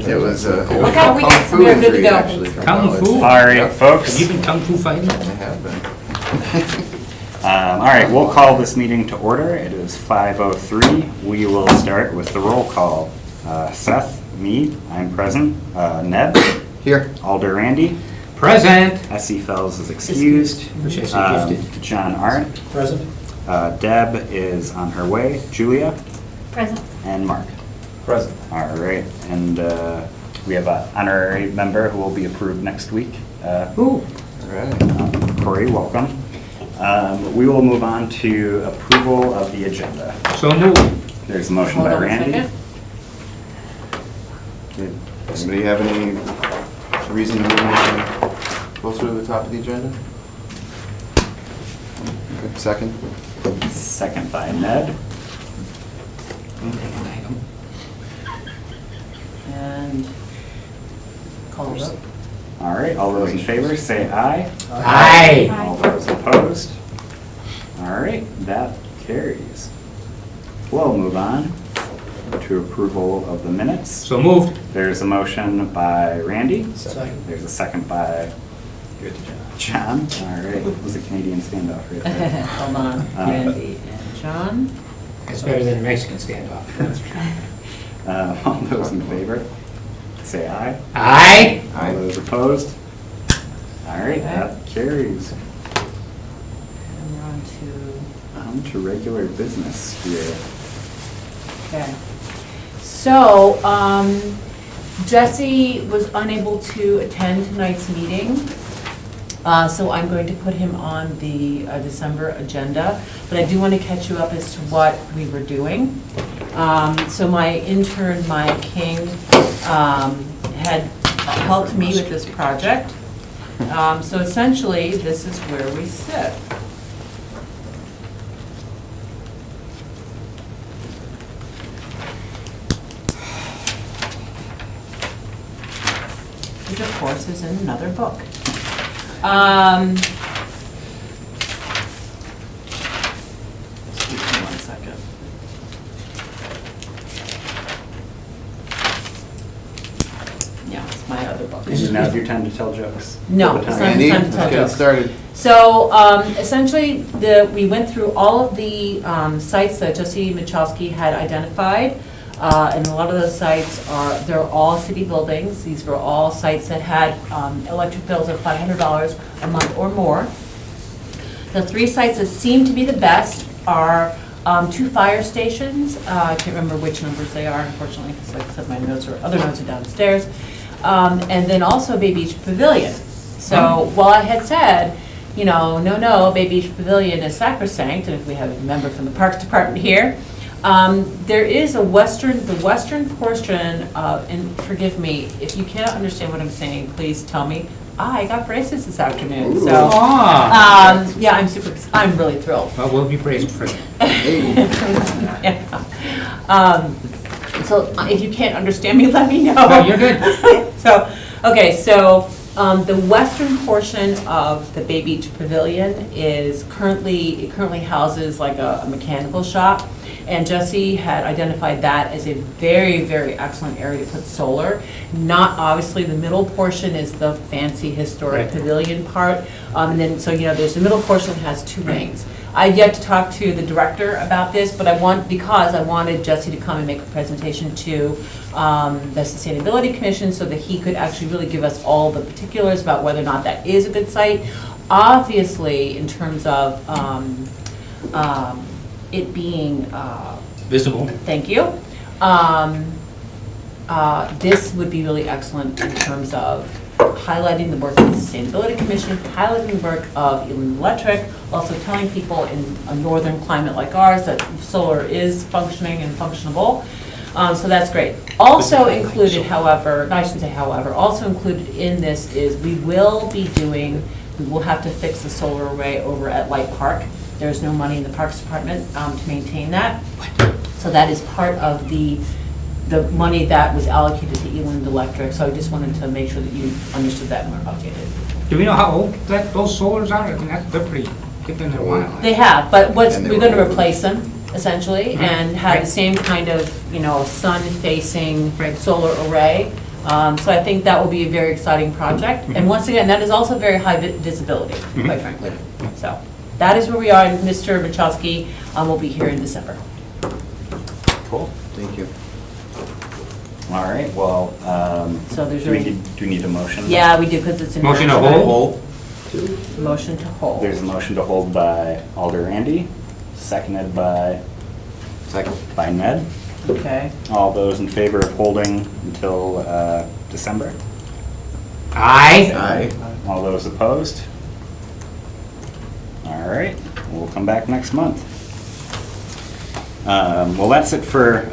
It was a Look how we- kung fu we are good to injury, go. actually, from Kung college. fu? All right, Have folks. you been kung fu fighting? I have been. All right, we'll call this meeting to order. It is 5:03. We will start with the roll call. Seth, me, I'm present. Ned, Here. Alder Randy, Present. S.E. Fells is excused. Wish I said gifted. John Arndt, Present. Deb is on her way, Julia, Present. and Mark. Present. All right, and we have an honorary member who will be approved next week. Ooh. All right. Corey, welcome. We will move on to approval of the agenda. So moved. There's a motion Hold by on a Randy. second. Did anybody have any reason to move anything closer to the top of the agenda? Good, second. Second by Ned. And call it up. All right, all those in favor, say aye. Aye. All those opposed? All right, that carries. We'll move on to approval of the minutes. So moved. There's a motion by Randy. Second. There's a second by John. All right, it was a Canadian standoff right there. Hold on, Randy and John. It's better than a Mexican standoff. All those in favor, say aye. Aye. All those opposed? All right, that carries. And we're on to, On to regular business here. okay. So, Jesse was unable to attend tonight's meeting. So I'm going to put him on the December agenda, but I do want to catch you up as to what we were doing. So my intern, Maya King, had helped me with this project. So essentially, this is where we sit. Which of course is in another book. Excuse me 1 second. Yeah, it's my other book. Is now your time to tell jokes? No, Good it's time. not. Andy, time to let's tell get it jokes. started. So essentially, we went through all of the sites that Jesse Michalski had identified. And a lot of those sites they're all city buildings. These were all sites that had electric bills of $500 a month or more. The 3 sites that seem to be the best are 2 fire stations. I can't remember which numbers they are, unfortunately, because like I said, my other notes are downstairs. And then also Bay Beach Pavilion. So while I had said, no, Bay Beach Pavilion is sacrosanct, and if we have a member from the Parks Department here, there is the western portion of, and forgive me, if you cannot understand what I'm saying, please tell me. I got braces this afternoon, so, Ah. yeah, I'm really thrilled. Well, we'll be praised for that. So if you can't understand me, let me know. No, you're good. So, okay, so the western portion of the Bay Beach Pavilion is currently houses like a mechanical shop. And Jesse had identified that as a very, very excellent area to put solar. Not obviously, the middle portion is the fancy historic Right. pavilion part. And then, so, there's the middle portion that has 2 wings. I've yet to talk to the director about this, but because I wanted Jesse to come and make a presentation to the Sustainability Commission so that he could actually really give us all the particulars about whether or not that is a good site. Obviously, in terms of it being, Visible. thank you, this would be really excellent in terms of highlighting the work of the Sustainability Commission, highlighting the work of Eland Electric, also telling people in a northern climate like ours that solar is functioning and functionable. So that's great. Also included, however, no, I shouldn't say however, also included in this is we will have to fix the solar array over at Light Park. There's no money in the Parks Department to maintain that. So that is part of the money that was allocated to Eland Electric. So I just wanted to make sure that you understood that and were updated. Do we know how old those solars are? I mean, they're pretty, get them in a while. They have, but And they we're going to were- replace them essentially and have the same kind of, sun-facing solar array. So I think that will be a very exciting project. And once again, that is also very high visibility, quite frankly. So that is where we are, and Mr. Machowski will be here in December. Cool. Thank you. All right, well, So there's do we really- need- do we need a motion? Yeah, we do, because it's in. Motion to action. hold? Motion to hold. There's a motion to hold by Alder Randy, seconded by Second. Ned. Okay. All those in favor of holding until December? Aye. Aye. All those opposed? All right, we'll come back next month. Well, that's it for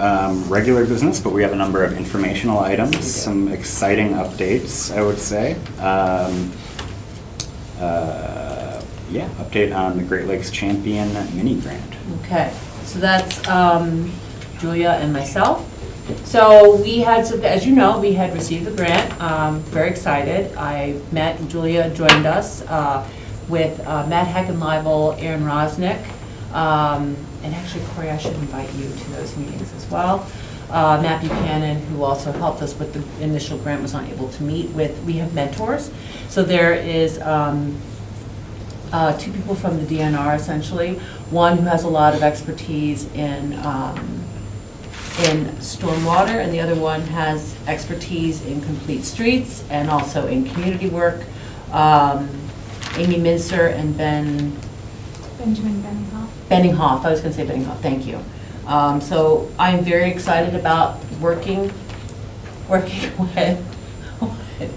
regular business, but we have a number of informational items, some exciting updates, I would say. Yeah, update on the Great Lakes Champion mini grant. Okay, so that's Julia and myself. So we had, as you know, we had received the grant, very excited. Julia joined us with Matt Heckenleibel, Aaron Rosnick, and actually Corey, I should invite you to those meetings as well. Matt Buchanan, who also helped us with the initial grant, was not able to meet with. We have mentors. So there is two people from the DNR, essentially. One who has a lot of expertise in stormwater, and the other one has expertise in complete streets and also in community work. Amy Minzer and Benjamin Benninghoff. Benninghoff, I was going to say Benninghoff, thank you. So I'm very excited about working with,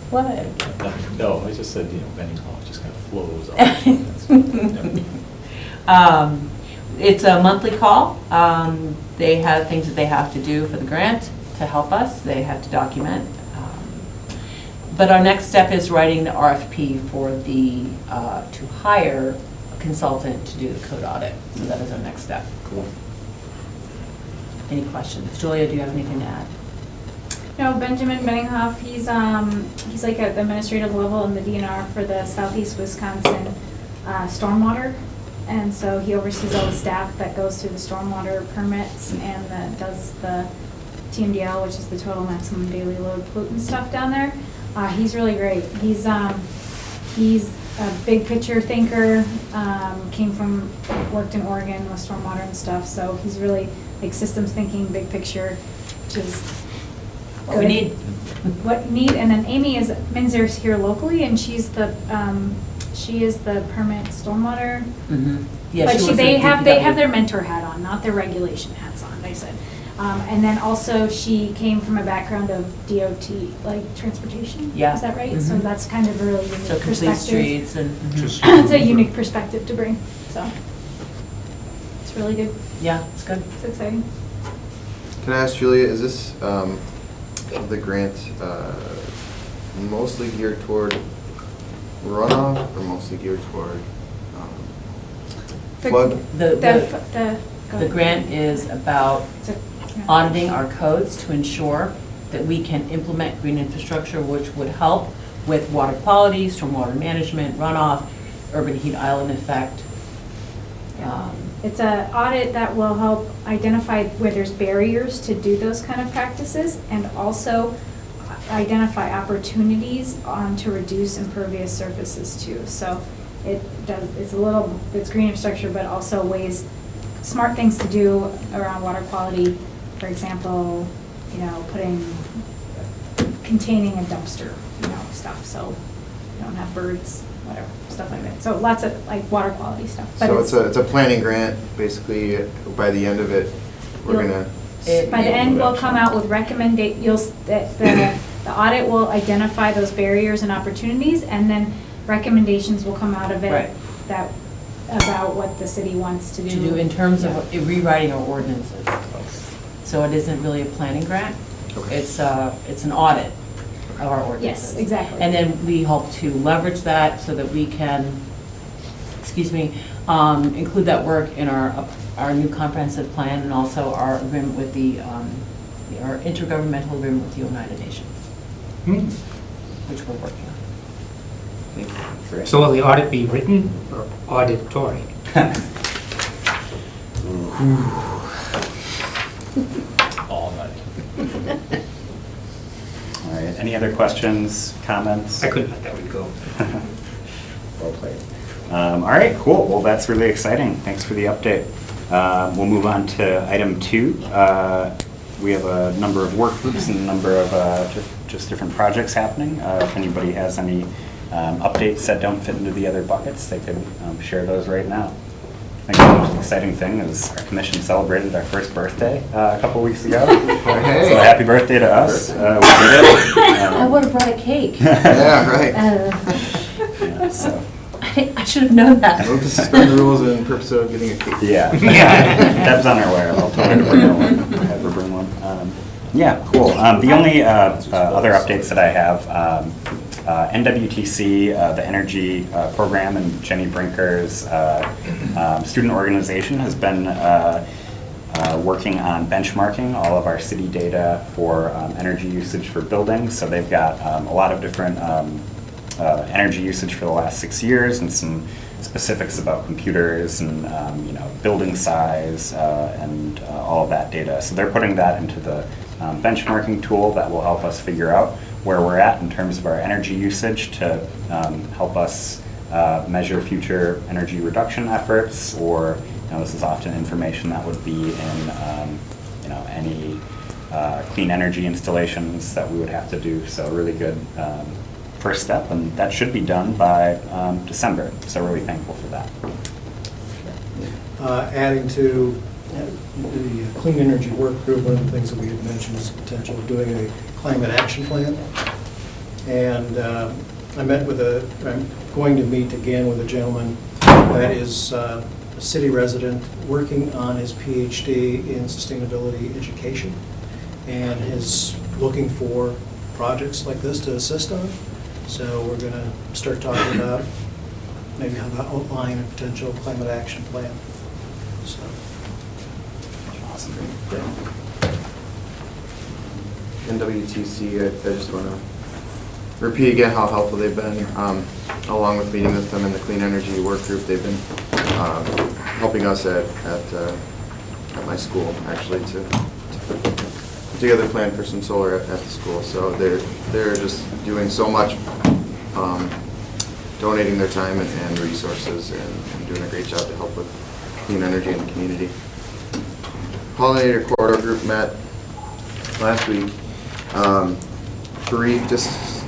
what? No, I just said, Benninghoff just kind of flows off. It's a monthly call. They have things that they have to do for the grant to help us. They have to document. But our next step is writing the RFP for to hire a consultant to do the code audit. So that is our next step. Cool. Any questions? Julia, do you have anything to add? No, Benjamin Benninghoff, he's like at the administrative level in the DNR for the Southeast Wisconsin stormwater. And so he oversees all the staff that goes through the stormwater permits and that does the TMDL, which is the total maximum daily load pollutant stuff down there. He's really great. He's a big picture thinker, worked in Oregon with stormwater and stuff, so he's really like systems thinking, big picture, which is What we need. what you need. And then Amy Minzer's here locally, and she is the permit stormwater. Yeah, But she works they with have DPW. their mentor hat on, not their regulation hats on, they said. And then also she came from a background of DOT, like transportation. Yeah. Is that right? So Mhm. that's kind of a really unique So complete perspective. streets and, Just- It's a unique perspective to bring, so. It's really good, yeah, it's good. it's exciting. Can I ask Julia, is this, the grant, mostly geared toward runoff or mostly geared toward, The- flood? The The grant is about It's a- yeah. auditing our codes to ensure that we can implement green infrastructure, which would help with water quality, stormwater management, runoff, urban heat island effect. It's an audit that will help identify where there's barriers to do those kind of practices and also identify opportunities to reduce impervious surfaces too. So it's green infrastructure, but also smart things to do around water quality. For example, containing a dumpster, stuff, so you don't have birds, whatever, stuff like that. So lots of like water quality stuff. But So it's a planning grant, basically, by the end of it, we're You'll- gonna. By the end, we'll come out with the audit will identify those barriers and opportunities, and then recommendations will come out of Right. it about what the city wants to do. To do in terms of Yeah. rewriting our ordinances. So it isn't really a planning grant. Okay. It's an audit of our ordinances. Yes, exactly. And then we hope to leverage that so that we can, include that work in our new comprehensive plan and also our agreement with our intergovernmental agreement with the United Nations, which we're working on. Great. So will the audit be written or auditory? All night. All right, Any other questions, comments? I couldn't let that one go. Well played. All right, cool. Well, that's really exciting. Thanks for the update. We'll move on to item 2. We have a number of work groups and a number of just different projects happening. If anybody has any updates that don't fit into the other buckets, they could share those right now. I think the most exciting thing is our commission celebrated our first birthday a couple weeks ago. Hey. So happy birthday to us. We did it. I would have brought a cake. Yeah, right. Yeah, so. I should have known that. Move to suspend the rules in purpose of getting a cake. Yeah. Deb's unaware. I'll tell her to bring one. Have her bring one. Yeah, cool. The only other updates that I have, NWTC, the energy program, and Jenny Brinker's student organization has been working on benchmarking all of our city data for energy usage for buildings. So they've got a lot of different energy usage for the last 6 years and some specifics about computers and building size and all of that data. So they're putting that into the benchmarking tool that will help us figure out where we're at in terms of our energy usage to help us measure future energy reduction efforts, or this is often information that would be in any clean energy installations that we would have to do. So really good first step, and that should be done by December. So really thankful for that. Adding to the Clean Energy Work Group, one of the things that we had mentioned is the potential of doing a climate action plan. And I'm going to meet again with a gentleman that is a city resident working on his PhD in sustainability education and is looking for projects like this to assist on. So we're going to start talking about maybe how to outline a potential climate action plan. So. Awesome. NWTC, I just want to repeat again how helpful they've been. Along with meeting with them in the Clean Energy Work Group, they've been helping us at my school, actually, to put together a plan for some solar at the school. So they're just doing so much, donating their time and resources and doing a great job to help with clean energy in the community. Pollinator Corridor Group met last week.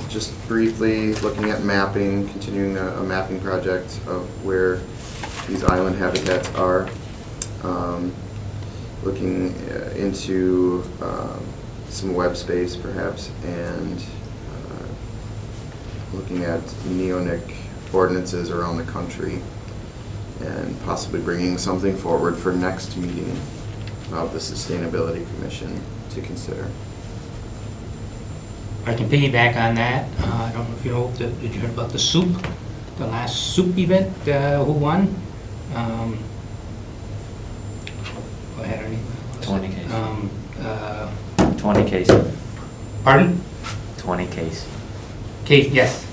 Just briefly looking at mapping, continuing a mapping project of where these island habitats are. Looking into some web space perhaps, and looking at neonic ordinances around the country, and possibly bringing something forward for next meeting of the Sustainability Commission to consider. I can piggyback on that. I don't know if you know, did you hear about the soup? The last soup event, who won? Go ahead, Ernie. 20 case. 20 case. Pardon? 20 case. Kate, yes.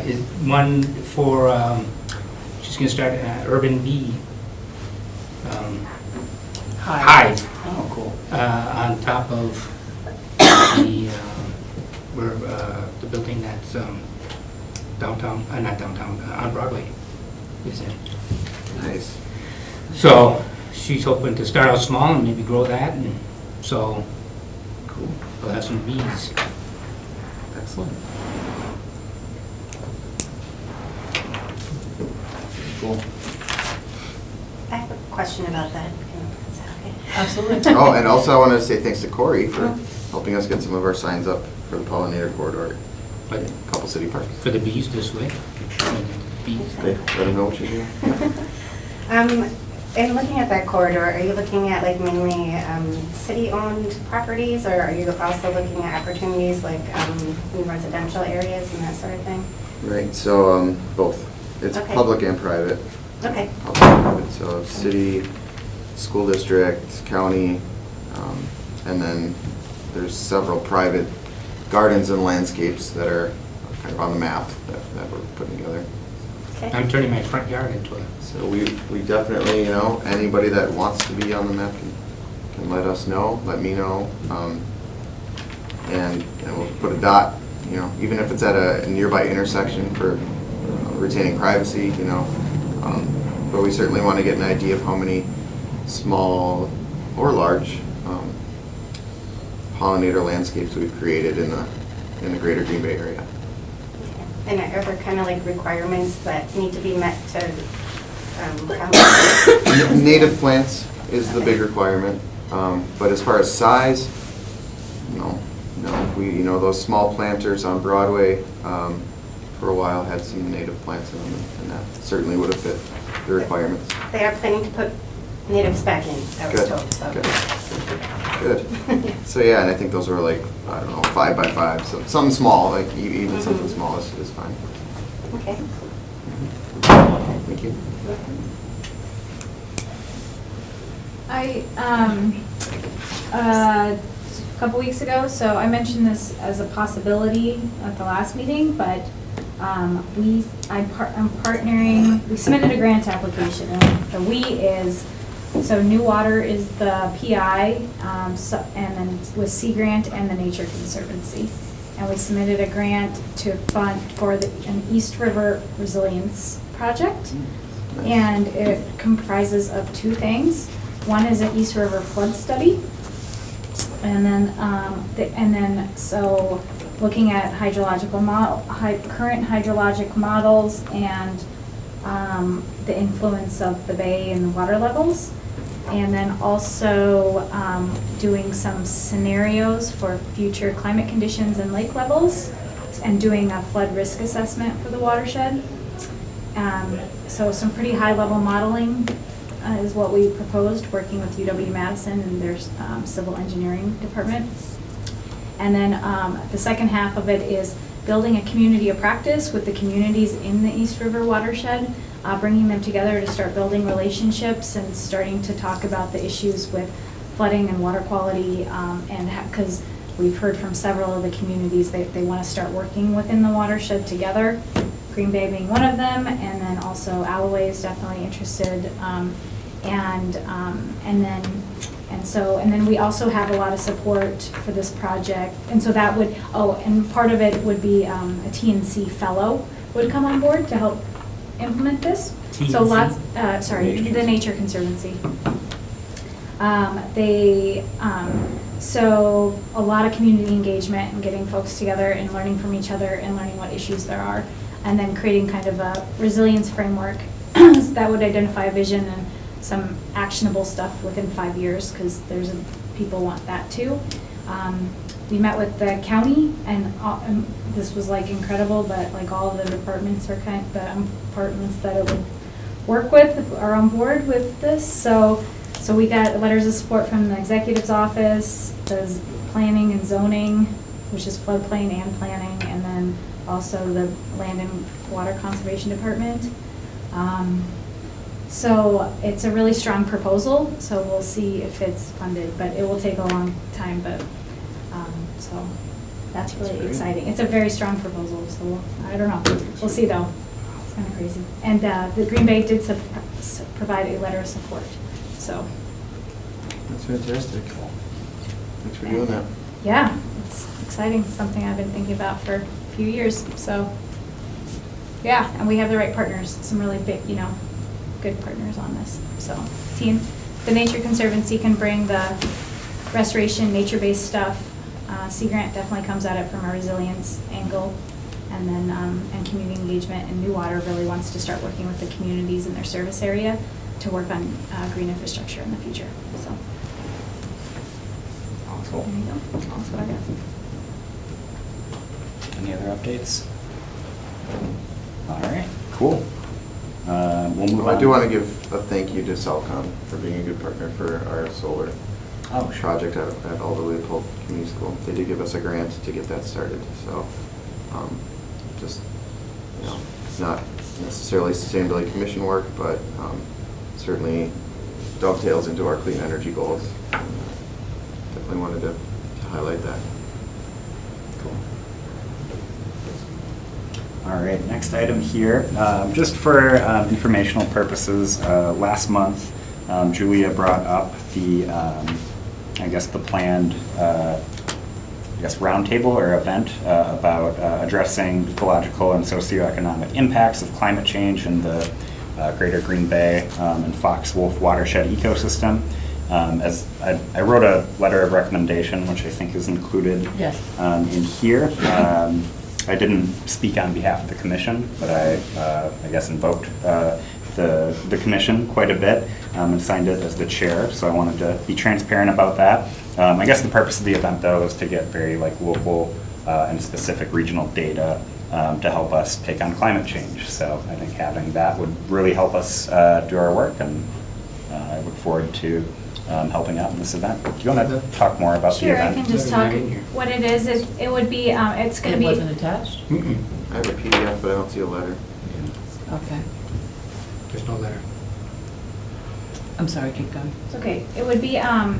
Is one for, she's gonna start Urban Bee. Hive. Oh, cool. On top of the building that's downtown, not downtown, on Broadway, is it? Nice. So she's hoping to start out small and maybe grow that, and so Cool. we'll have some bees. Excellent. Cool. I have a question about that. Is that okay? Absolutely. Oh, and also I wanted to say thanks to Corey for helping us get some of our signs up for the Pollinator Corridor, But a couple city parks. for the bees this way. Bees. Okay, let them know what you're doing. In looking at that corridor, are you looking at like mainly city-owned properties, or are you also looking at opportunities like in residential areas and that sort of thing? Right, so both. It's Okay. public and private. Okay. Public and private. So city, school district, county, and then there's several private gardens and landscapes that are kind of on the map that we're putting together. Okay. I'm turning my front yard into a, So we definitely, anybody that wants to be on the map can let us know, let me know. and we'll put a dot, even if it's at a nearby intersection for retaining privacy, but we certainly want to get an idea of how many small or large pollinator landscapes we've created in the greater Green Bay area. And are there kind of like requirements that need to be met to Native plants is the big requirement, but as far as size, no. We, those small planters on Broadway, for a while had some native plants in them, and that certainly would have fit the requirements. They are planning to put natives back in, I was Good, told, so. good. So yeah, and I think those were like, 5 by 5, so something small, like even something small is fine. Okay. Thank you. A couple weeks ago, so I mentioned this as a possibility at the last meeting, but I'm partnering, we submitted a grant application, and the "we" is, so New Water is the PI, and then with Sea Grant and the Nature Conservancy. And we submitted a grant to fund for an East River Resilience project. And it comprises of 2 things. One is an East River flood study. And then, so looking at current hydrologic models and the influence of the bay and water levels. And then also doing some scenarios for future climate conditions and lake levels, and doing a flood risk assessment for the watershed. So some pretty high-level modeling is what we proposed, working with UW-Madison and their civil engineering department. And then the second half of it is building a community of practice with the communities in the East River watershed, bringing them together to start building relationships and starting to talk about the issues with flooding and water quality, and because we've heard from several of the communities they want to start working within the watershed together, Green Bay being one of them, and then also Alloway is definitely interested, and then we also have a lot of support for this project, and so that would, and part of it would be a TNC fellow would come on board to help implement this. So lots, the Nature Conservancy. So a lot of community engagement and getting folks together and learning from each other and learning what issues there are, and then creating kind of a resilience framework that would identify a vision and some actionable stuff within 5 years, because people want that too. We met with the county, and this was like incredible, but like all of the departments are the departments that it would work with are on board with this. So we got letters of support from the executive's office, the planning and zoning, which is floodplain and planning, and then also the land and water conservation department. So it's a really strong proposal, so we'll see if it's funded, but it will take a long time, but so that's really exciting. It's a very strong proposal, so I don't know. We'll see though. It's kind of crazy. And the Green Bay did provide a letter of support, so. That's fantastic. Thanks for doing that. Yeah, it's exciting. It's something I've been thinking about for a few years, so. Yeah, and we have the right partners, some really big, good partners on this, so. The Nature Conservancy can bring the restoration, nature-based stuff. Sea Grant definitely comes at it from a resilience angle, and then and community engagement. And New Water really wants to start working with the communities in their service area to work on green infrastructure in the future. So Cool. there you go. That's what I got. Any other updates? All right, cool. We'll move on. I do want to give a thank you to Celcom for being a good partner for our solar project at Alder Leopold Community School. They did give us a grant to get that started, so just, not necessarily sustainability commission work, but certainly dovetails into our clean energy goals. Definitely wanted to highlight that. Cool. All right, next item here, just for informational purposes, last month, Julia brought up the, the planned I guess, roundtable or event about addressing ecological and socioeconomic impacts of climate change in the greater Green Bay and Fox Wolf watershed ecosystem. As I wrote a letter of recommendation, which I think is included Yes. in here. I didn't speak on behalf of the commission, but I guess invoked the commission quite a bit and signed it as the chair, so I wanted to be transparent about that. I guess the purpose of the event, though, is to get very local and specific regional data to help us take on climate change. So I think having that would really help us do our work, and I look forward to helping out in this event. Do you want to talk more about the Sure, I event? can just talk what it is. It would be, it's going It to be. wasn't attached? Mm-mm. I have a PDF, but I don't see a letter. Okay. There's no letter. I'm sorry, keep going. It's okay. It would be a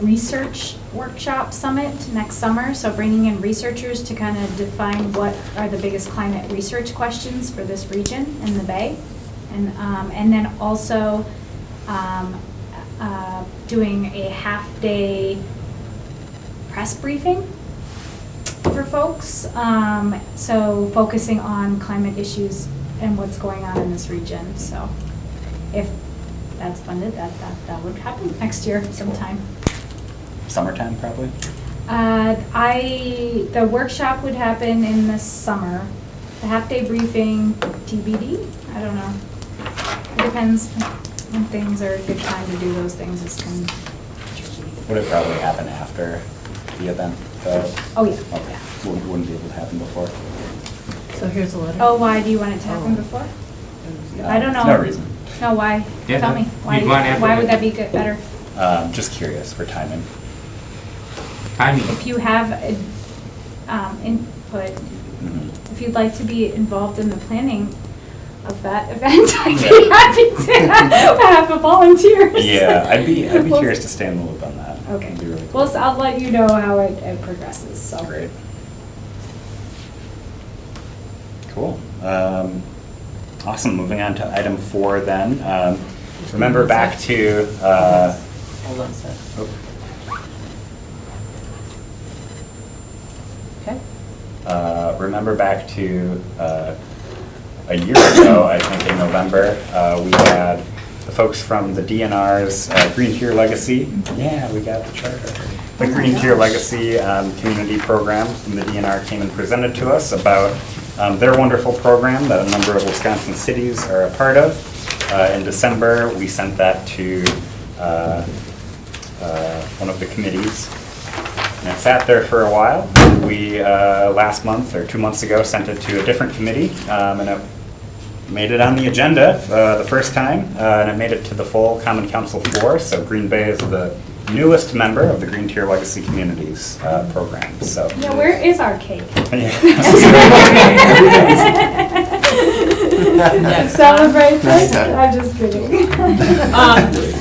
research workshop summit next summer, so bringing in researchers to kind of define what are the biggest climate research questions for this region in the Bay. And then also doing a half-day press briefing for folks. So focusing on climate issues and what's going on in this region. So if that's funded, that would happen next year sometime. Summertime, probably? The workshop would happen in the summer. The half-day briefing, TBD, I don't know. It depends when things are a good time to do those things. It's kind of tricky. Would it probably happen after the event? Oh, yeah. Okay. Wouldn't be able to happen before? So here's the letter. Oh, why do you want it to happen before? I don't know. No reason. No, why? Yeah, Tell me. you'd want to have Why it- would that be good, better? Just curious for timing. Timing. If you have input, Mhm. if you'd like to be involved in the planning of that event, I'd be happy to have a volunteer. Yeah, I'd be Well, curious to stay in the loop on that. Okay. It'd be really cool. Well, so I'll let you know how it progresses, so. Great. Cool. Awesome. Moving on to item 4 then. Remember back to, Hold on a sec. Okay. remember back to a year ago, I think in November, we had the folks from the DNR's Green Tier Legacy. Yeah, we got the charter. The Green Tier Legacy community program from the DNR came and presented to us about their wonderful program that a number of Wisconsin cities are a part of. In December, we sent that to one of the committees. And it sat there for a while. We, last month or 2 months ago, sent it to a different committee, and it made it on the agenda the first time, and it made it to the full Common Council floor. So Green Bay is the newest member of the Green Tier Legacy Communities program. So. Yeah, where is our cake? Yes. Celebrate this? I'm just kidding.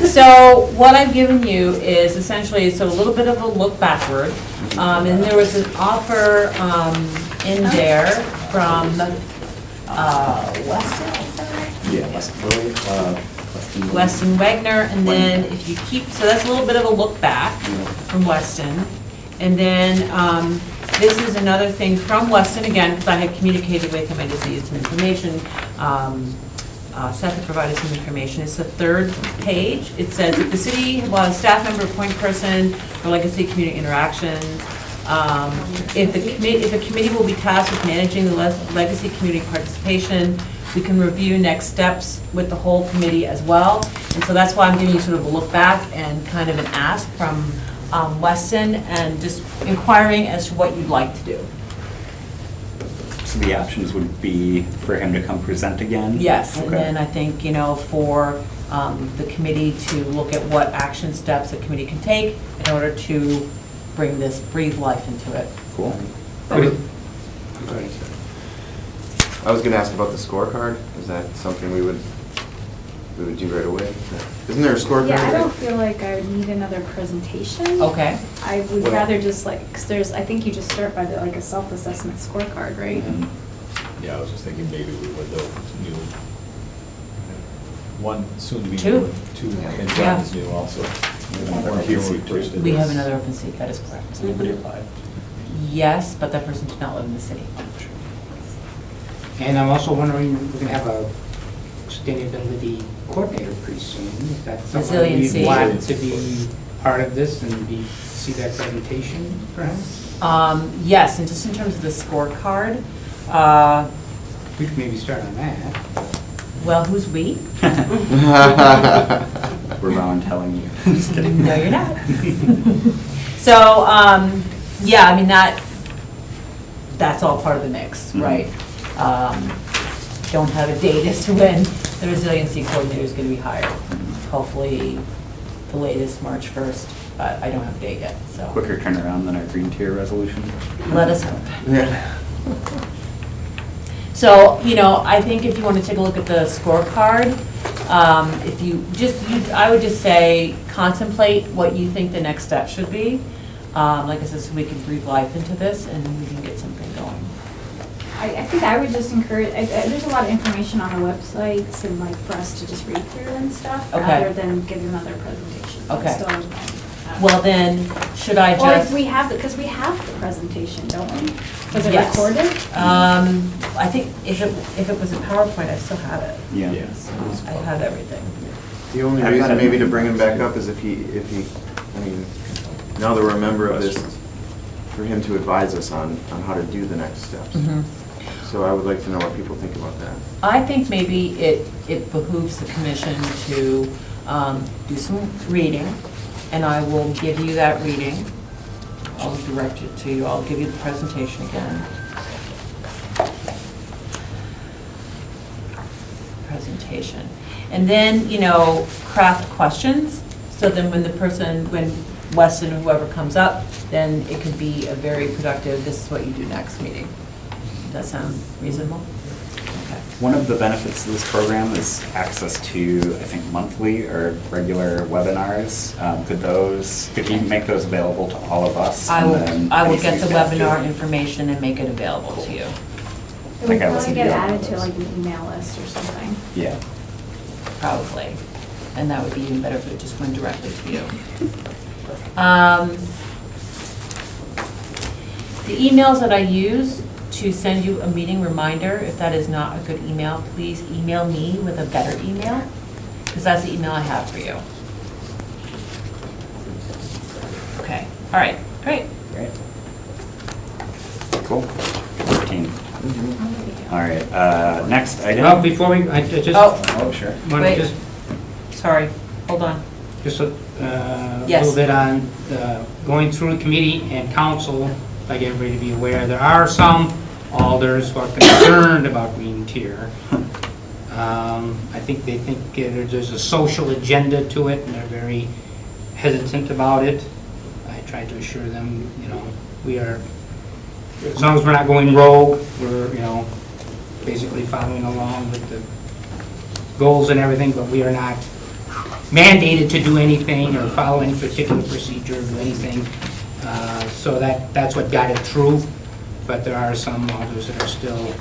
So what I've given you is essentially, so a little bit of a look backward. And there was an offer in there from Weston, is that right? Yeah, Weston Weston Wagner, and then if you keep, so that's a little bit of a look back from Weston. And then this is another thing from Weston, again, because I had communicated with him, I just needed some information. Seth had provided some information. It's the third page. It says, if the city will have a staff member, point person for legacy community interactions, if the committee will be tasked with managing the legacy community participation, we can review next steps with the whole committee as well. And so that's why I'm giving you sort of a look back and kind of an ask from Weston, and just inquiring as to what you'd like to do. So the options would be for him to come present again? Yes, and Okay. then I think, for the committee to look at what action steps the committee can take in order to breathe life into it. Cool. I was gonna ask about the scorecard. Is that something we would do right away? Isn't there a scorecard? Yeah, I don't feel like I would need another presentation. Okay. I would Well- rather just because I think you just start by a self-assessment scorecard, right? Yeah, I was just thinking maybe we would though, one soon to be Two. new, two, and Yeah. John is new also. One here when we first did We have this. another open seat, that is correct. Anybody applied? Yes, but that person did not live in the city. And I'm also wondering, we're gonna have a sustainability coordinator pretty soon. Is that someone Resiliency. you'd want to be part of this and see that presentation perhaps? Yes, and just in terms of the scorecard, We could maybe start on that. well, who's we? We're telling you. Just kidding. No, you're not. So, yeah, I mean, that's all part of the mix, Mhm. right? Don't have a date as to when the resiliency coordinator is going to be hired. Hopefully, the latest March 1st, but I don't have a date yet, so. Quicker turnaround than our green tier resolution. Let us hope. Yeah. So, I think if you want to take a look at the scorecard, if I would just say contemplate what you think the next step should be. Like I said, so we can breathe life into this and we can get something going. I think I would just encourage, there's a lot of information on the websites and like for us to just read through and stuff, Okay. rather than give another presentation. Okay. Still, Well, then, should I or if just? we have, because we have the presentation, don't we? Was it Yes. recorded? I think if it was a PowerPoint, I still have it. Yeah. Yes. I have everything. The only Have you reason had maybe any- to bring him back up is if he, I mean, now that we're a member of this, for him to advise us on how to do the next steps. Mhm. So I would like to know what people think about that. I think maybe it behooves the commission to do some reading, and I will give you that reading. I'll direct it to you, I'll give you the presentation again. Presentation. And then, craft questions, so then when when Weston or whoever comes up, then it could be a very productive, this is what you do next meeting. Does that sound reasonable? Okay. One of the benefits of this program is access to, I think, monthly or regular webinars. Could you make those available to all of us? I and will, then I will any get the city staff webinar do? information and make it available to you, It Like would I was probably get thinking added about to those. like an email list or something. Yeah. probably. And that would be even better if it just went directly to you. The emails that I use to send you a meeting reminder, if that is not a good email, please email me with a better email, because that's the email I have for you. Okay, all right, great. Great. Cool. 14. Mm-hmm. All right, next item. Well, before I just Oh. Oh, sure. want Wait. to just Sorry, hold on. Just a Yes. little bit on going through the committee and council, like everybody to be aware, there are some alders who are concerned about green tier. I think they think there's a social agenda to it, and they're very hesitant about it. I tried to assure them, we are, as long as we're not going rogue, we're, basically following along with the goals and everything, but we are not mandated to do anything or follow any particular procedure or anything. So that's what got it through, but there are some others that are still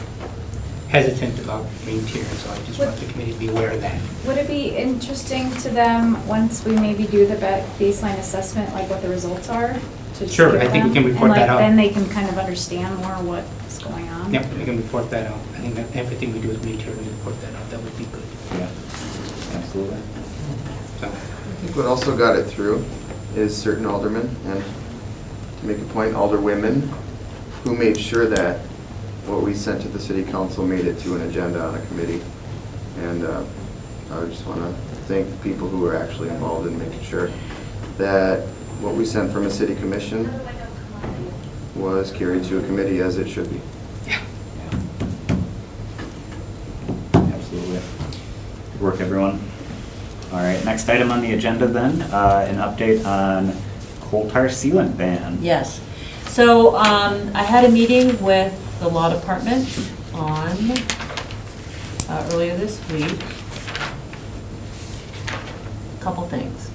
hesitant about green tier, so I just want the committee to be aware of that. Would it be interesting to them, once we maybe do the baseline assessment, like what the results are? to just Sure, give I think we them? can report And, that like, out. then they can kind of understand more what's going on? Yep, we can report that out. I think that everything we do with green tier, we report that out, that would be good. Yeah, absolutely. So, I think what also got it through is certain aldermen, and to make a point, alderwomen, who made sure that what we sent to the city council made it to an agenda on a committee. And I just want to thank the people who were actually involved in making sure that what we sent from a city commission was carried to a committee as it should be. Absolutely. Good work, everyone. All right, next item on the agenda then, an update on coal tar sealant ban. Yes. So I had a meeting with the law department on, earlier this week. Couple things.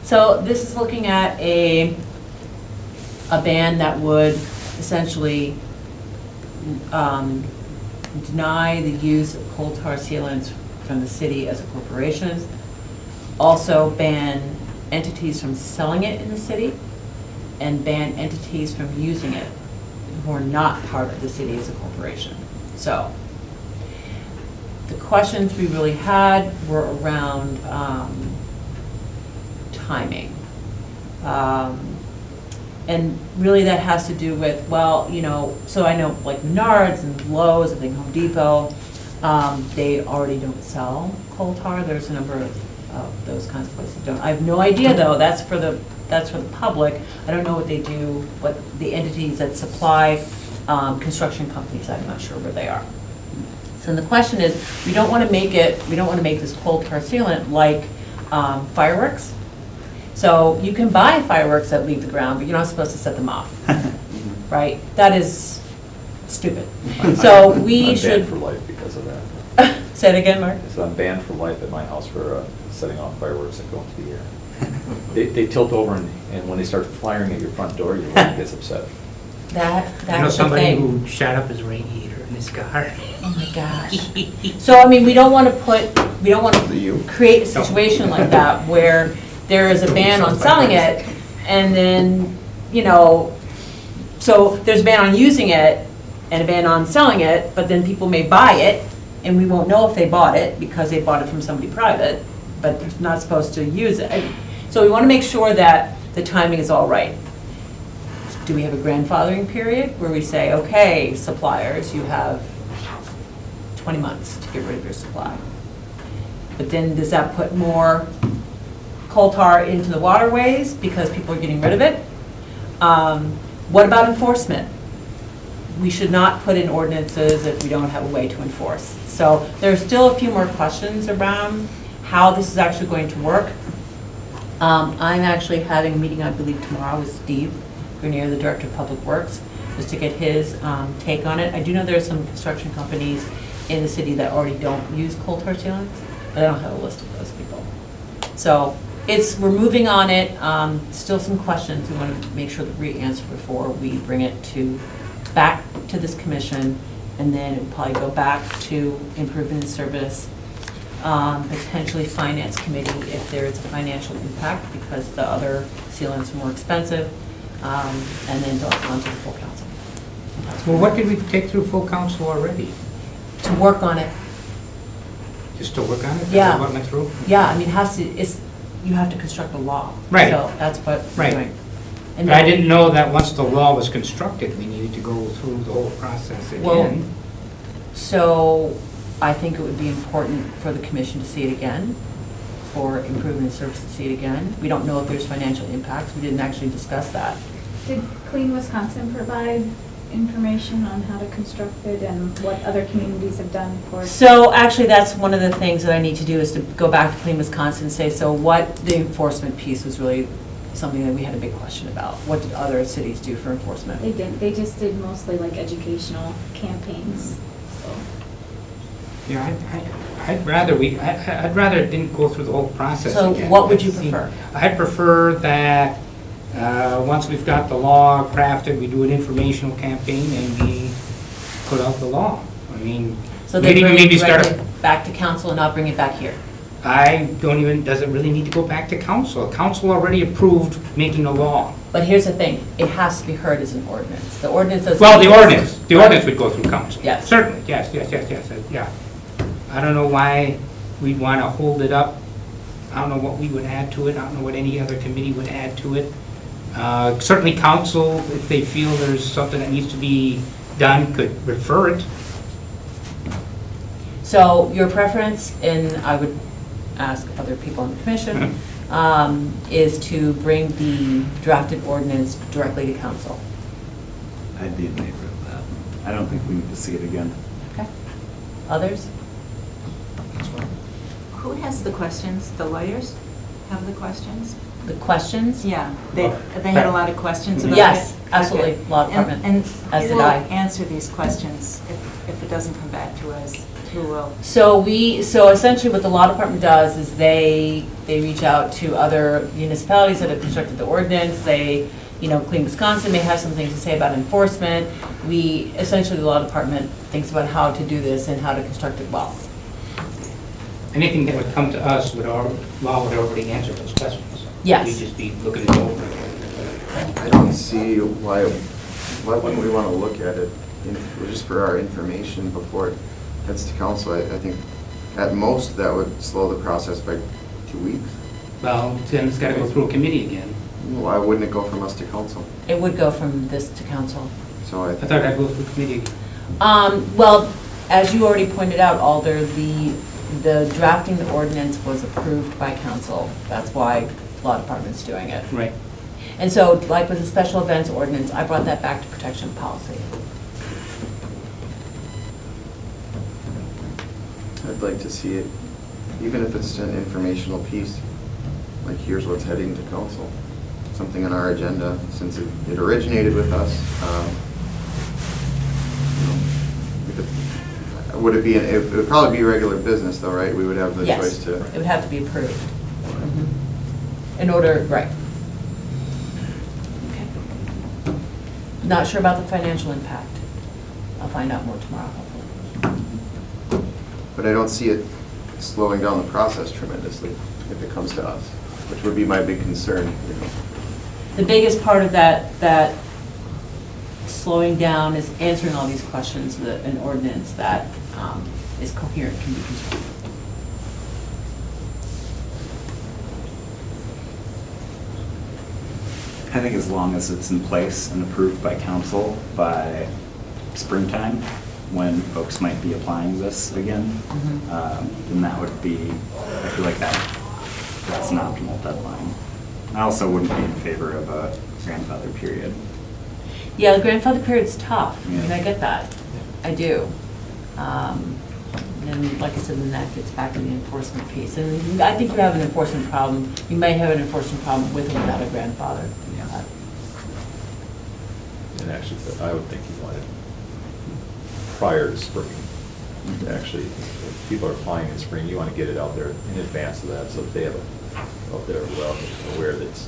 So this is looking at a ban that would essentially deny the use of coal tar sealants from the city as a corporation. Also ban entities from selling it in the city, and ban entities from using it who are not part of the city as a corporation. So, the questions we really had were around timing. And really that has to do with, well, you know, so I know like Menards and Lowe's and Home Depot, they already don't sell coal tar. There's a number of those kinds of places that don't. I have no idea though, that's for the public. I don't know what they do, what the entities that supply construction companies, I'm not sure where they are. So the question is, we don't want to make this coal tar sealant like fireworks. So you can buy fireworks that leave the ground, but you're not supposed to set them off, right? That is stupid. So we I'm should. banned for life because of that. Say it again, Mark. So I'm banned for life at my house for setting off fireworks that go into the air. They tilt over and when they start firing at your front door, your wife gets upset. You know That's the somebody thing. who shot up his radiator in his car? Oh my gosh. So, I mean, we don't want to create a situation like that where there is a ban on selling it and then, you know, so there's a ban on using it and a ban on selling it, but then people may buy it and we won't know if they bought it because they bought it from somebody private, but they're not supposed to use it. So we want to make sure that the timing is all right. Do we have a grandfathering period where we say, okay, suppliers, you have 20 months to get rid of your supply? But then does that put more coal tar into the waterways because people are getting rid of it? What about enforcement? We should not put in ordinances if we don't have a way to enforce. So there's still a few more questions around how this is actually going to work. I'm actually having a meeting, I believe, tomorrow with Steve Grenier, the Director of Public Works, just to get his take on it. I do know there are some construction companies in the city that already don't use coal tar sealants, but I don't have a list of those people. So we're moving on it. Still some questions we want to make sure that we answer before we bring it back to this commission, and then it'll probably go back to improvement in service, potentially finance committee if there is a financial impact because the other sealants are more expensive, and then on to the full council. Well, what did we take through full council already? To work on it. Just to work on it? Yeah. That's what went through? Yeah, I mean, you have to construct a law. Right. So that's what we're Right. doing. And But I then- didn't know that once the law was constructed, we needed to go through the whole process Well, again. So I think it would be important for the commission to see it again, for improvement in service to see it again. We don't know if there's financial impacts. We didn't actually discuss that. Did Clean Wisconsin provide information on how to construct it and what other communities have done for? So actually, that's one of the things that I need to do is to go back to Clean Wisconsin and say, so what the enforcement piece was really something that we had a big question about. What did other cities do for enforcement? They didn't, they just did mostly like educational campaigns, so. Yeah, I'd rather it didn't go through the whole process So again. what would you prefer? I'd prefer that, once we've got the law crafted, we do an informational campaign and we put out the law. I mean, So they bring maybe it start, directly back to council and not bring it back here? does it really need to go back to council? Council already approved making a law. But here's the thing, it has to be heard as an ordinance. The ordinance doesn't. Well, the ordinance would go through council. Yes. Certainly, yes, yeah. I don't know why we'd want to hold it up. I don't know what we would add to it. I don't know what any other committee would add to it. Certainly council, if they feel there's something that needs to be done, could refer it. So your preference, and I would ask other people on the commission, is to bring the drafted ordinance directly to council. I'd be in favor of that. I don't think we need to see it again. Okay. Others? Who has the questions? The lawyers have the questions? The questions? Yeah, they had a lot of questions about it? Yes, absolutely, Okay. law department, And as who did will I. answer these questions if it doesn't come back to us? Who will? So essentially what the law department does is they reach out to other municipalities that have constructed the ordinance. Clean Wisconsin may have some things to say about enforcement. Essentially the law department thinks about how to do this and how to construct it well. anything that would come to us would law would already answer those questions. Yes. We'd just be looking it over. I don't see why wouldn't we want to look at it just for our information before it heads to council. I think at most that would slow the process by 2 weeks. Well, then it's gotta go through a committee again. Why wouldn't it go from us to council? It would go from this to council. So I thought I'd go through committee again. Well, as you already pointed out, Alder, the drafting the ordinance was approved by council. That's why law department's doing it. Right. And so, like with the special events ordinance, I brought that back to protection policy. I'd like to see it, even if it's an informational piece, like here's what's heading to council. Something on our agenda, since it originated with us. If it, would it be, it would probably be regular business though, right? We would have the Yes, choice to. it would have to be approved. In order, right. Okay. Not sure about the financial impact. I'll find out more tomorrow, hopefully. But I don't see it slowing down the process tremendously if it comes to us, which would be my big concern, you know. The biggest part of that slowing down is answering all these questions, an ordinance that is coherent can be constructed. I think as long as it's in place and approved by council by springtime, when folks might be applying this again, then that would be, I feel like that's an optimal deadline. I also wouldn't be in favor of a grandfather period. Yeah, the grandfather period's tough. I mean, Yeah. I get that. I do. And like I said, then that gets back to the enforcement piece. And I think you have an enforcement problem. You may have an enforcement problem with or without a grandfather. Yeah. And actually, I would think you want it prior to spring. Actually, if people are applying in spring, you want to get it out there in advance of that, so that they have out there well aware that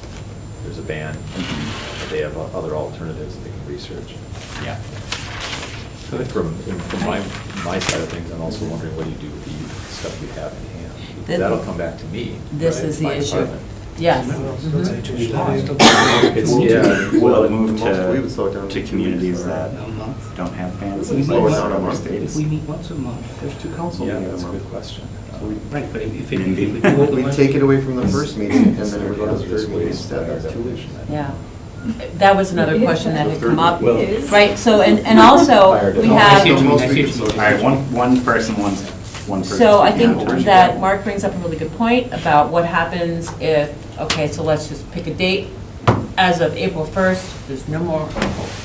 there's a ban, that they have other alternatives that they can research. Yeah. From my side of things, I'm also wondering what do you do with the youth stuff you have in hand? The- That'll come back to me. This right, is the my issue. department. Yes. It's, yeah, Will well, it move we would slow it down to to communities 2 weeks, that A month. don't have fans? If we slow it meet down a once- month. If we meet once a month. There's 2 council yeah, meetings that's a a month. good question. Right, but if Maybe. we do We take it away from the first meeting and then it would go to the Hazardous third meeting waste, instead. That's 2 weeks. Yeah. That was another question that had come up. Well- Right, so, and also, we I have. see what you mean, I Most see we what can you mean. slow All right, one person. So I think Yeah. that Mark brings up a really good point about what happens if, okay, so let's just pick a date. As of April 1st, there's no more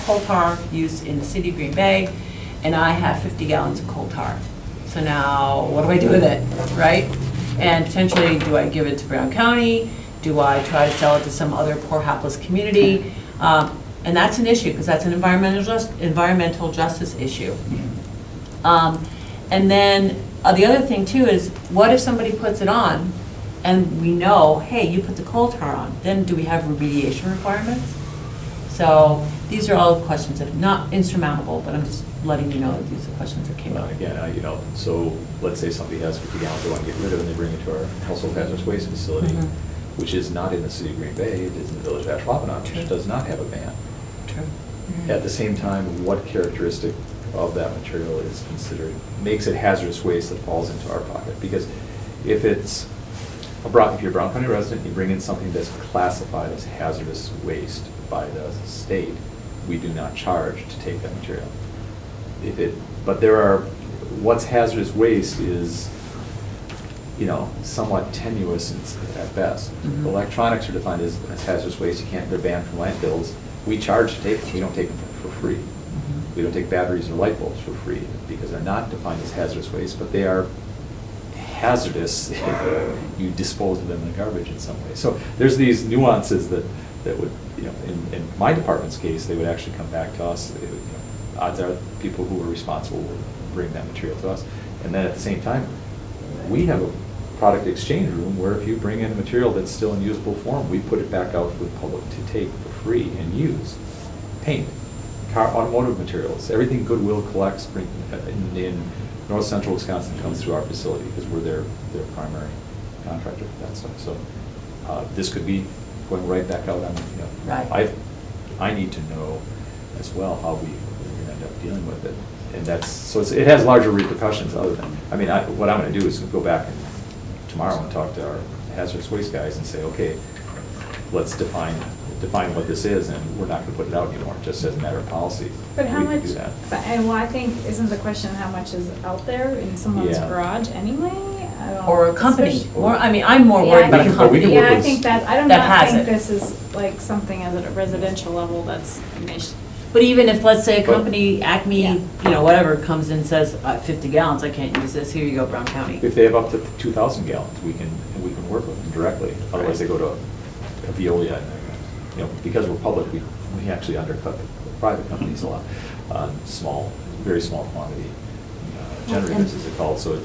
coal tar use in the city of Green Bay, and I have 50 gallons of coal tar. So now, what do I do with it, right? And potentially, do I give it to Brown County? Do I try to sell it to some other poor hapless community? And that's an issue, because that's an environmental justice issue. And then, the other thing too is, what if somebody puts it on and we know, hey, you put the coal tar on, then do we have remediation requirements? So these are all questions that are not insurmountable, but I'm just letting you know that these are questions that came Well, up. again, so let's say somebody has 50 gallons they want to get rid of, and they bring it to our household hazardous waste facility, Mhm. which is not in the city of Green Bay, it is in the village of Ashwaubenon, True. which does not have a ban. True. At the same time, what characteristic of that material is considered, makes it hazardous waste that falls into our pocket? Because if it's if you're a Brown County resident, you bring in something that's classified as hazardous waste by the state, we do not charge to take that material. But what's hazardous waste is, somewhat tenuous at best. Mhm. Electronics are defined as hazardous waste, they're banned from landfills. We charge to take them, we don't take them for free. Mhm. We don't take batteries or light bulbs for free because they're not defined as hazardous waste, but they are hazardous if you dispose of them in garbage in some way. So there's these nuances that would, in my department's case, they would actually come back to us. Odds are people who are responsible will bring that material to us. And then at the same time, we have a product exchange room where if you bring in a material that's still in usable form, we put it back out for the public to take for free and use. Paint, automotive materials, everything Goodwill collects, bring in North Central Wisconsin comes through our facility because we're their primary contractor for that stuff. So this could be going right back out on, you know. Right. I need to know as well how we end up dealing with it. And that's, so it has larger repercussions other than, I mean, what I'm gonna do is go back tomorrow and talk to our hazardous waste guys and say, okay, let's define what this is, and we're not gonna put it out anymore, just as a matter of policy. But how We can much, do that. and well, I think, isn't the question how much is out there in someone's Yeah. garage anyway? I don't- Or a company, especially- more, I mean, I'm more Yeah, worried I about a think- But we can company. work Yeah, I with- think that, I do that not has think it. this is like something at a residential level that's niche. But even if, let's say, a But- company, Yeah. Acme, you know, whatever, comes in and says, 50 gallons, I can't use this, here you go, Brown County. If they have up to 2,000 gallons, we can work with them directly. Otherwise, they go to a Veolia, and, you know, because we're public, we actually undercut the private companies a lot on very small quantity generators, as they're called. So, you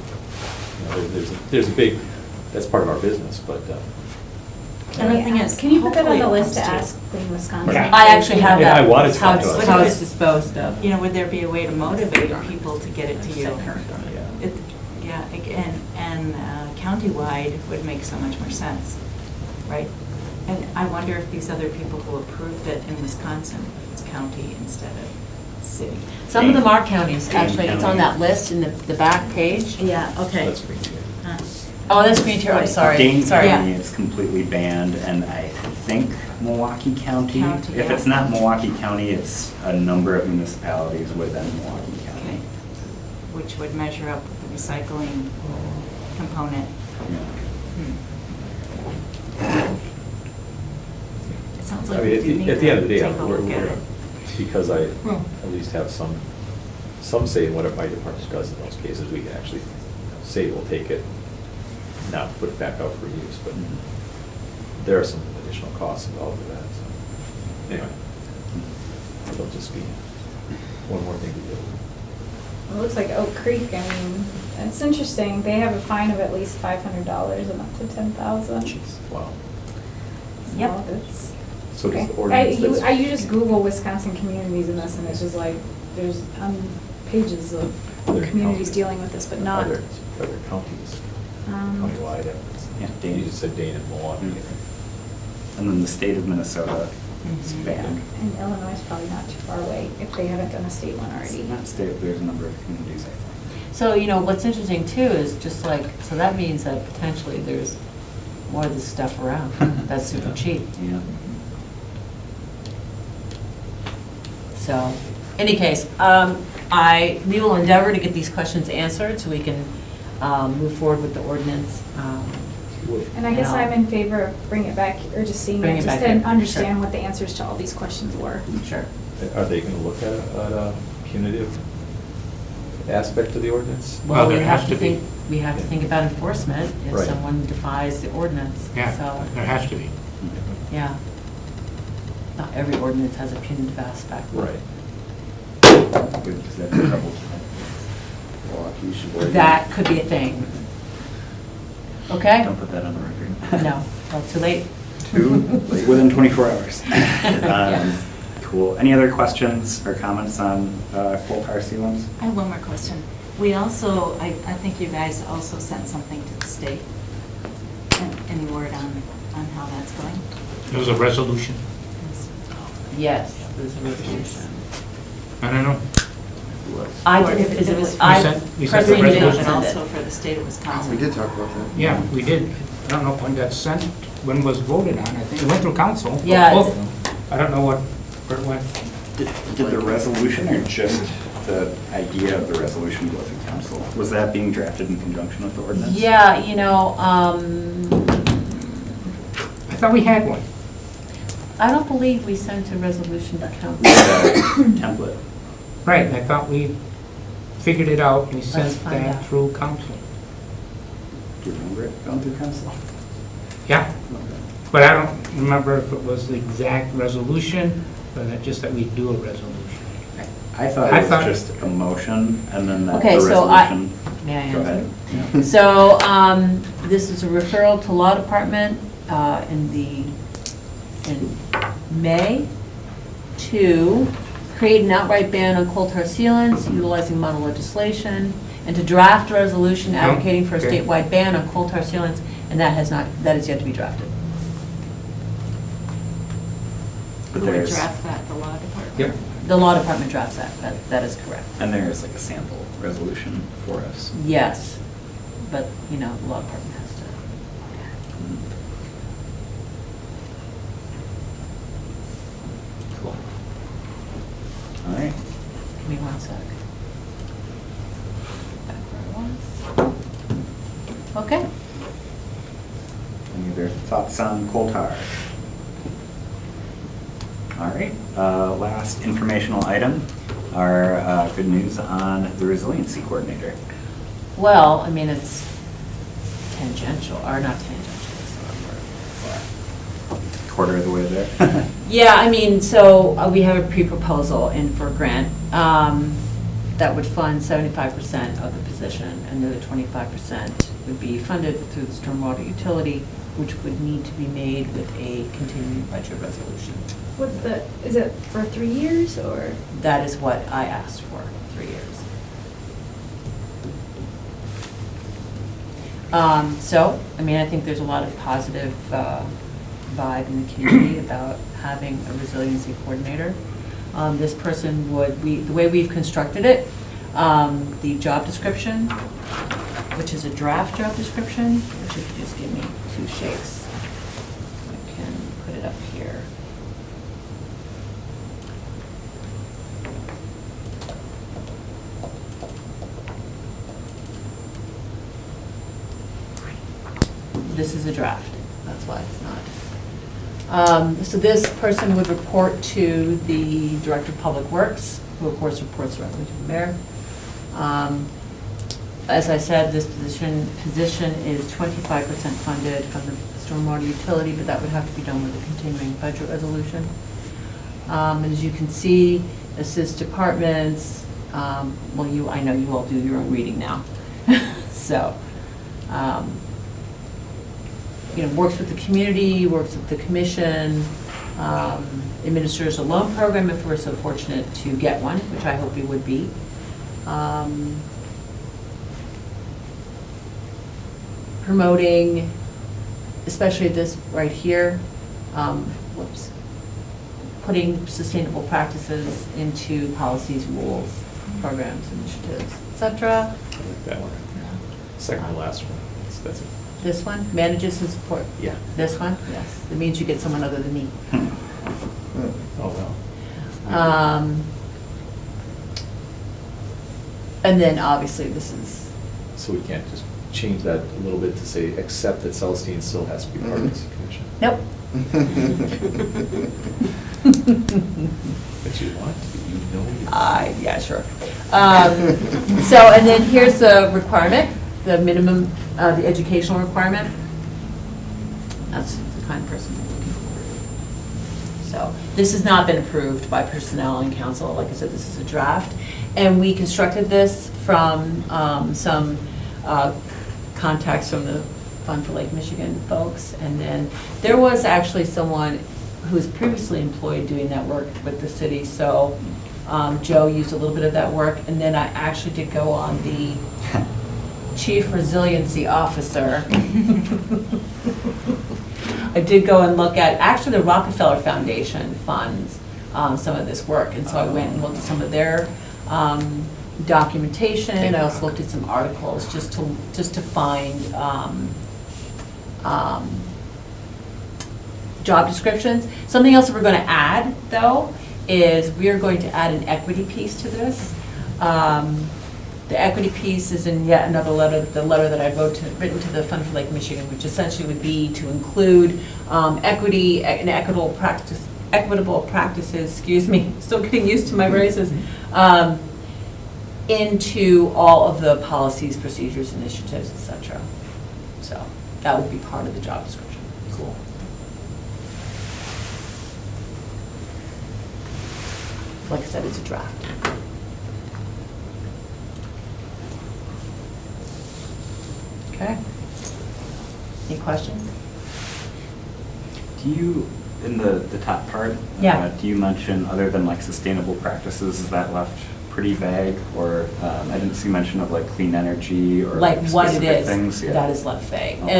know, there's a big, that's part of our business, but. And the thing is, Can you put that on the hopefully it list to comes ask Clean Wisconsin? Yeah. I actually have Yeah, that. I wanted to How talk to it's, us. how it's disposed of. You know, would there be a way to motivate people to get it to you? Yeah. Yeah, and countywide would make so much more sense, right? And I wonder if these other people who approved it in Wisconsin, if it's county instead of city. Some of them are counties, Dane actually, it's on County. that list in the back page. Yeah, okay. That's Green Bay. Huh. Oh, that's Green Tier, I'm sorry, Dane sorry. County is completely banned, and I think Milwaukee County. County, If yeah. it's not Milwaukee County, it's a number of municipalities within Milwaukee Okay. County. Which would measure up with the recycling component. Yeah. It sounds I like mean, we do need at the end of the to day, take a look at it. because I Hmm. at least have some say in what my department does in those cases, we can actually say we'll take it, not put it back out for use, but there are some additional costs involved with that, so, anyway. It'll just be one more thing to do. It looks like Oak Creek, I mean, it's interesting, they have a fine of at least $500 and up to 10,000. Wow. Yep. So that's. So does the okay. ordinance that's- You just Google Wisconsin communities in this, and it's just like, there's pages of Other communities counties. dealing with this, but not. Other counties, countywide, Yeah, you Dane. just said Dane and Milwaukee. And then the state of Minnesota is Mhm. banned. And Illinois is probably not too far away, if they haven't done a state one It's already. not state, there's a number of communities, I think. So, you know, what's interesting too is just like, so that means that potentially there's more of this stuff around that's super cheap. Yeah. So, any case, we will endeavor to get these questions answered so we can move forward with the ordinance. And I guess Yeah. I'm in favor of bringing it back, or just seeing Bring it, it just back to in, understand sure. what the answers to all these questions were. Sure. Are they gonna look at a punitive aspect to the ordinance? Well, we there have has to to be. think, we have to think about enforcement if Right. someone defies the ordinance. Yeah, So, there has to be. yeah. Not every ordinance has a punitive aspect. Right. Good, 'cause that's trouble. Milwaukee should wear- That could be a thing. Okay? Don't put that on the record. No, well, too late. Within 24 hours. Yes. Cool. Any other questions or comments on coal tar sealants? I have one more question. We also, I think you guys also sent something to the state. Any word on how that's going? There was a resolution. Yes, there's a resolution. I don't know. I Or did, if is it it was, was- I We sent the personally did not resolution send Also it. for the state of Wisconsin. We did talk about that. Yeah, we did. I don't know when got sent, when was voted on. I think it went through council. Yeah, Both it's- of them. I don't know where it went. Did the resolution or just the idea of the resolution go through council? Was that being drafted in conjunction with the ordinance? Yeah, you know, I thought we had one. I don't believe we sent a resolution to We council. had a template. Right, I thought we figured it out. We sent find that out. through council. Do you remember it going through council? Yeah, but I don't remember if it was the exact resolution, or just that we do a resolution. I thought I it was thought- just a motion and then that Okay, the so I- resolution. May I Go answer? ahead. Yeah. So, this is a referral to law department, in May to create an outright ban on coal tar sealants utilizing model legislation. and to draft a resolution No? advocating for a Okay. statewide ban on coal tar sealants, and that is yet to be drafted. But Who would there's, draft that, the law department? Yep. The law department drafts that, that is correct. and there's like a sample resolution for us. Yes, but, the law department has to. Cool. All right. Give me 1 sec. Back where I was. Okay. Any other thoughts on coal tar? All right, last informational item, our good news on the resiliency coordinator. Well, it's tangential, or not tangential, it's the wrong word for it. Quarter of the way there. Yeah, so we have a pre-proposal in for a grant that would fund 75% of the position, and the other 25% would be funded through the stormwater utility, which would need to be made with a continuing budget resolution. Is it for 3 years or? That is what I asked for, 3 years. I think there's a lot of positive vibe in the community about having a resiliency coordinator. This person the way we've constructed it, the job description, which is a draft job description, which if you just give me 2 shakes, I can put it up here. This is a draft, that's why it's not. So this person would report to the Director of Public Works, who of course reports directly to the mayor. As I said, this position is 25% funded from the stormwater utility, but that would have to be done with a continuing budget resolution. And as you can see, assist departments, I know you all do your own reading now. So, works with the community, works with the commission, administers a loan program if we're so fortunate to get one, which I hope we would be. Promoting, especially this right here, putting sustainable practices into policies, rules, programs, initiatives, et cetera. I like that one right there. Second to last one. That's it. This one, manages and support. Yeah. This one, yes. It means you get someone other than me. Oh, well. And then obviously this is, So we can't just change that a little bit to say, except that Celestine still has to be part of this commission? nope. But you want to, you know you. Yeah, sure. And then here's the requirement, the minimum, the educational requirement. That's the kind of person we're looking for. So this has not been approved by personnel and council. Like I said, this is a draft. And we constructed this from some contacts from the Fund for Lake Michigan folks. And then there was actually someone who was previously employed doing that work with the city. So Joe used a little bit of that work. And then I actually did go on the Chief Resiliency Officer. I did go and look at, actually the Rockefeller Foundation funds some of this work. And so I went and looked at some of their documentation. I also looked at some articles just to find job descriptions. Something else that we're going to add, though, is we are going to add an equity piece to this. The equity piece is in yet another letter, the letter that I written to the Fund for Lake Michigan, which essentially would be to include equity and equitable practices, excuse me, still getting used to my braces, into all of the policies, procedures, initiatives, et cetera. So that would be part of the job description. Cool. Like I said, it's a draft. Okay. Any questions? Do you, in the top part, Yeah. do you mention, other than like sustainable practices, is that left pretty vague, or I didn't see mention of like clean energy or Like what it specific is, things. Yeah. that is left vague. Okay.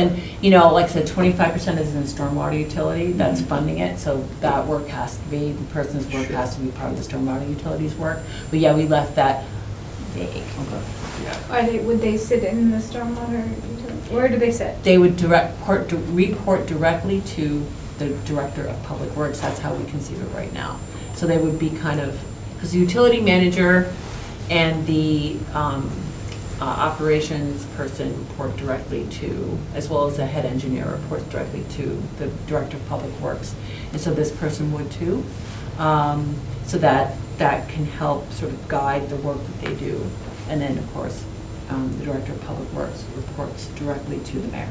And, like I said, 25% is in stormwater utility, that's funding it, so that work has to be, the person's work Sure. has to be part of the stormwater utilities work. But yeah, we left that vague. Okay. Yeah. Would they sit in the stormwater utility? Where do they sit? They would report directly to the Director of Public Works, that's how we conceive it right now. So they would be kind of, because the utility manager and the operations person report directly to, as well as the head engineer reports directly to the Director of Public Works. And so this person would too. So that can help sort of guide the work that they do. And then, of course, the Director of Public Works reports directly to the mayor.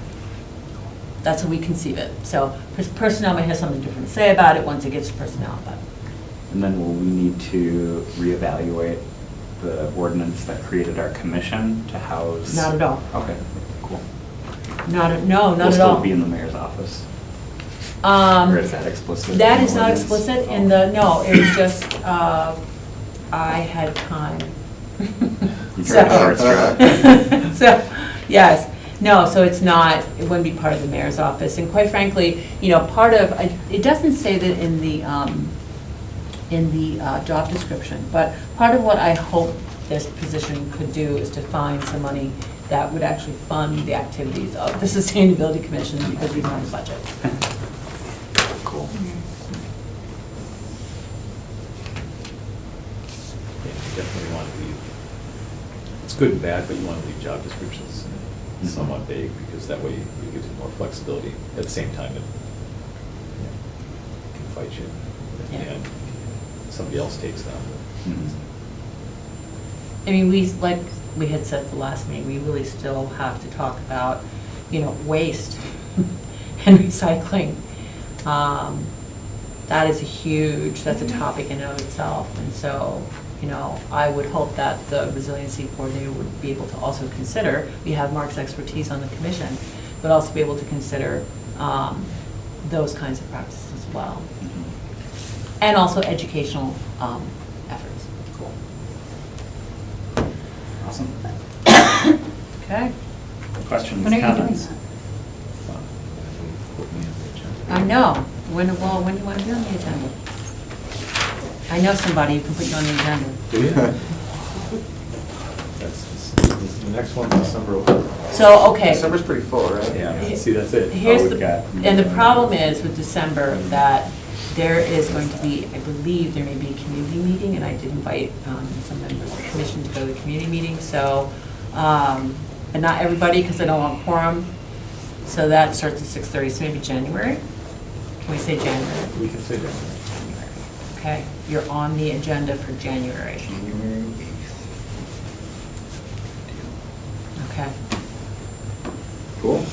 That's how we conceive it. So personnel may have something different to say about it once it gets to personnel, but. And then will we need to reevaluate the ordinance that created our commission to house? Not at all. Okay, cool. No, not at Will all. still be in the mayor's office? Or is that explicit? That in is the not ordinance? explicit in the, no, it was just, I had time. You tried to short straw. So, yes, no, so it's not, it wouldn't be part of the mayor's office. And quite frankly, part of, it doesn't say that in the job description, but part of what I hope this position could do is to find some money that would actually fund the activities of the Sustainability Commission because we don't have a budget. Cool. Yeah, you definitely want to leave, it's good and bad, but you want to leave job descriptions somewhat vague, because that way it gives you more flexibility. At the same time, it can fight you, Yeah. and somebody else takes them. Mhm. I mean, like we had said at the last meeting, we really still have to talk about, waste and recycling. That is that's a topic in and of itself. And so, I would hope that the resiliency coordinator would be able to also consider, we have Mark's expertise on the commission, but also be able to consider those kinds of practices as well. Mhm. And also educational efforts. Cool. Awesome. Okay? Questions, When are you doing comments? that? Put me on the agenda. I know. When do you want to be on the agenda? I know somebody who can put you on the agenda. Do you? That's the next one, December. So, okay. December's pretty full, right? Yeah, see, that's it. Here's we've got- and the problem is with December that there is going to be, I believe there may be a community meeting, and I did invite some members of the commission to go to the community meeting, so, but not everybody, because I don't want quorum. So that starts at 6:30, so maybe January? Can we say January? We can say that. Okay, you're on the agenda for January. January Okay. Cool.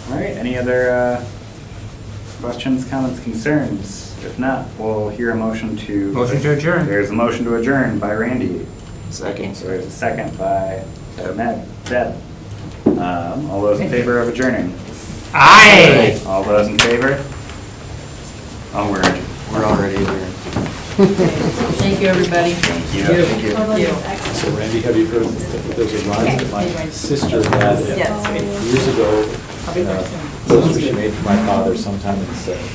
All right, any other questions, comments, concerns? If not, we'll hear a motion to... Motion to adjourn. There's a motion to adjourn by Randy. 8th. Second. There's a second by Deb. All those in favor of adjourning? Aye. All those in favor? Onward. We're already here. Thank you, everybody. Thank you. Thank you. Totally Yeah. is excellent. So Randy, have you heard, there's a line that my sister had Yes. years ago, she made for my father sometime in the 70s.